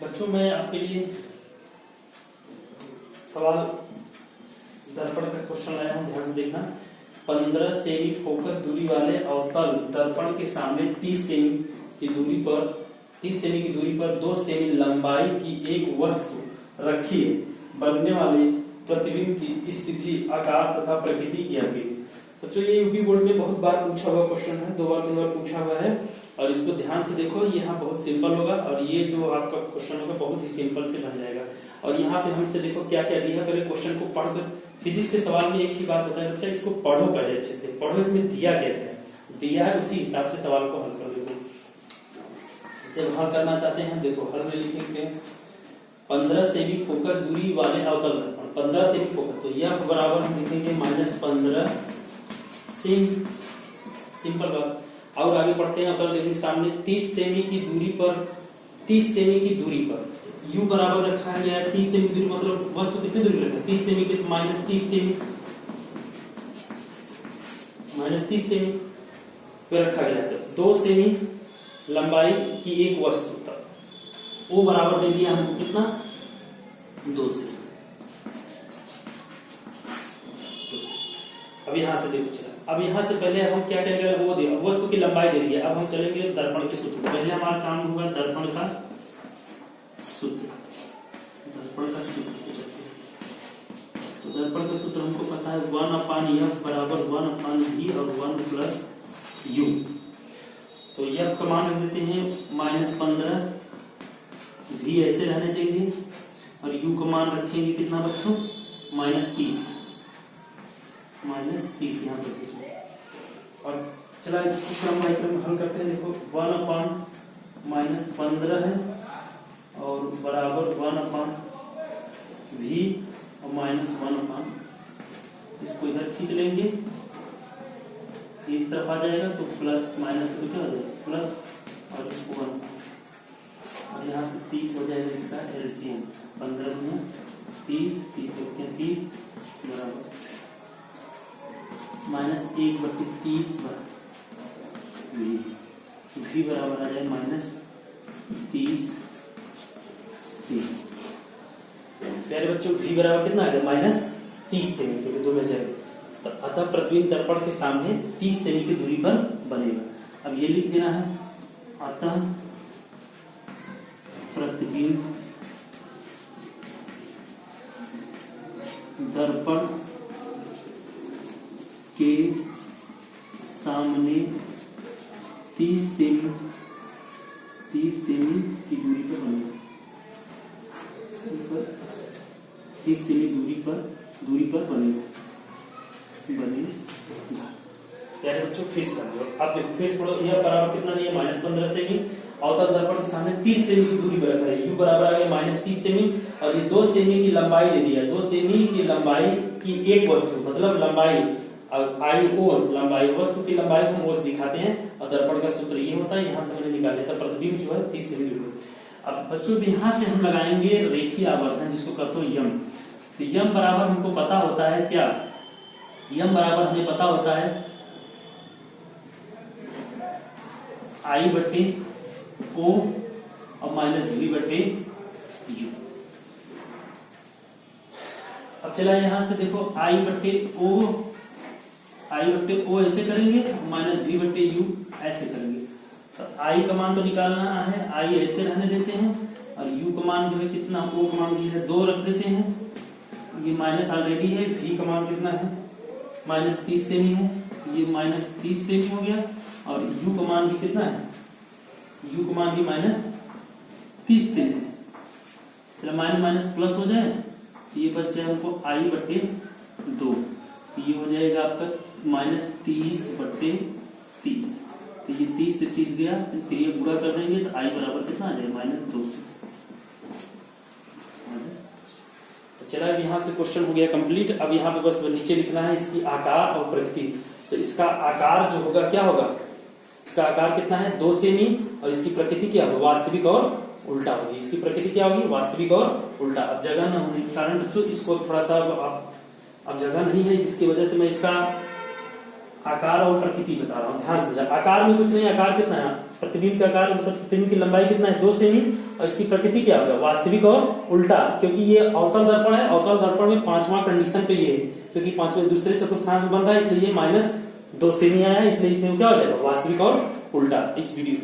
बच्चों मैं आपके लिए सवाल दर्पण का क्वेश्चन लाया हूं, ध्यान से देखना। 15 सेमी फोकस दूरी वाले अवतल दर्पण के सामने 30 सेमी की दूरी पर 2 सेमी लंबाई की एक वस्तु रखी है। बनने वाले प्रतिबिंब की स्थिति, आकार तथा प्रकृति ज्ञात। बच्चों ये यूपी बोर्ड में बहुत बार पूछा हुआ क्वेश्चन है, 2 बार 3 बार पूछा हुआ है और इसको ध्यान से देखो। यहाँ बहुत सिंपल होगा और ये जो आपका क्वेश्चन होगा बहुत ही सिंपल से बन जाएगा। और यहाँ पे हमसे देखो क्या क्या दिया है, पहले क्वेश्चन को पढ़कर। फिजिक्स के सवाल में एक ही बात होता है बच्चा, इसको पढ़ो पहले अच्छे से, पढ़ो इसमें दिया क्या है, दिया है उसी हिसाब से सवाल को हल कर दो। इसे हल करना चाहते हैं, देखो हल में लिखेंगे 15 सेमी फोकस दूरी वाले अवतल दर्पण, 15 सेमी फोकस, तो यह बराबर हम लिखेंगे -15 सेमी, सिंपल बात। और आगे बढ़ते हैं, अवतल दर्पण के सामने 30 सेमी की दूरी पर u बराबर रखा गया है 30 सेमी दूरी, मतलब वस्तु कितनी दूरी रखा है 30 सेमी के, -30 सेमी पे रखा गया है। 2 सेमी लंबाई की एक वस्तु तक वो बराबर दे दिया हमको कितना, 2 सेमी। अब यहां से देखो, चला अब यहां से पहले हम क्या करेंगे, वो दे वस्तु की लंबाई दे दी है। अब हम चलेंगे दर्पण के सूत्र, पहले हमारा काम होगा दर्पण का सूत्र, दर्पण का सूत्र पे चलते हैं। तो दर्पण का सूत्र हमको पता है 1/f बराबर 1/v और 1 + u। तो f का मान रख देते हैं -15, v ऐसे रहने देंगे और u का मान रखेंगे कितना बच्चों, -30 यहाँ पर। और चला इसको हम हल करते हैं। देखो 1/-15 है और बराबर 1/v और -1/, इसको इधर खींच लेंगे, इस तरफ आ जाएगा तो प्लस माइनस तो क्या हो जाएगा प्लस, और इसको 1 और यहाँ से 30 हो जाएगा इसका एलसीएम, 15 में 30 बराबर -1/30 v बराबर आ जाए -30 से। प्यारे बच्चों v बराबर कितना आ गया, -30 सेमी, क्योंकि 2 में जाएगा। तो अतः प्रतिबिंब दर्पण के सामने 30 सेमी की दूरी पर बनेगा। अब ये लिख देना है, अतः प्रतिबिंब दर्पण के सामने 30 सेमी की दूरी पर बनेगा, 30 सेमी दूरी पर बनेगा। प्यारे बच्चों फिर समझो, अब देखो फिर पढ़ो, यह बराबर कितना दिया, -15 सेमी, अवतल दर्पण के सामने 30 सेमी की दूरी पर रखा है। u बराबर आ गया -30 सेमी और ये 2 सेमी की लंबाई दे दिया, 2 सेमी की लंबाई की एक वस्तु, मतलब लंबाई लंबाई, वस्तु की लंबाई को हम ओस दिखाते हैं और दर्पण का सूत्र ये होता है। यहाँ से मैंने निकाल लिया था, प्रतिबिंब जो है 30 सेमी दूरी। अब बच्चों यहाँ से हम लगाएंगे रेखीय आवर्धन, जिसको कहते हो यम। तो यम बराबर हमको पता होता है क्या, यम बराबर हमें पता होता है I/O और -v/u। अब चला यहाँ से देखो I/O ऐसे करेंगे, -v/u ऐसे करेंगे। तो I का मान तो निकालना है, I ऐसे रहने देते हैं और u का मान जो है कितना, O का मान है 2 रख देते हैं, ये माइनस ऑलरेडी है। v का मान कितना है, -30 सेमी है, ये -30 सेमी हो गया और u का मान भी कितना है, u का मान भी -30 सेमी है। चलो माइनस प्लस हो जाए, ये बच जाए हमको I/2, ये हो जाएगा आपका -30/30। तो ये 30 से 30 गया, तो 3 पूरा कर देंगे तो I बराबर कितना आ जाएगा, -2 से। तो चला अब यहाँ से क्वेश्चन हो गया कंप्लीट। अब यहाँ पे बस नीचे लिखना है इसकी आकार और प्रकृति। तो इसका आकार जो होगा क्या होगा, इसका आकार कितना है 2 सेमी और इसकी प्रकृति क्या होगी, वास्तविक और उल्टा होगी। इसकी प्रकृति क्या होगी, वास्तविक और उल्टा। अब जगह न होने के कारण बच्चों इसको थोड़ा सा अब जगह नहीं है, जिसकी वजह से मैं इसका आकार और प्रकृति बता रहा हूँ, ध्यान से समझा। आकार में कुछ नहीं, आकार कितना है, प्रतिबिंब का आकार मतलब प्रतिबिंब की लंबाई कितना है 2 सेमी, और इसकी प्रकृति क्या होगा, वास्तविक और उल्टा, क्योंकि ये अवतल दर्पण है। अवतल दर्पण में 5वां कंडीशन पे ये है, क्योंकि 5वें दूसरे चतुर्थांश में बन रहा है, इसलिए -2 सेमी आया है, इसलिए इसमें क्या हो जाएगा, वास्तविक और उल्टा। इस वीडियो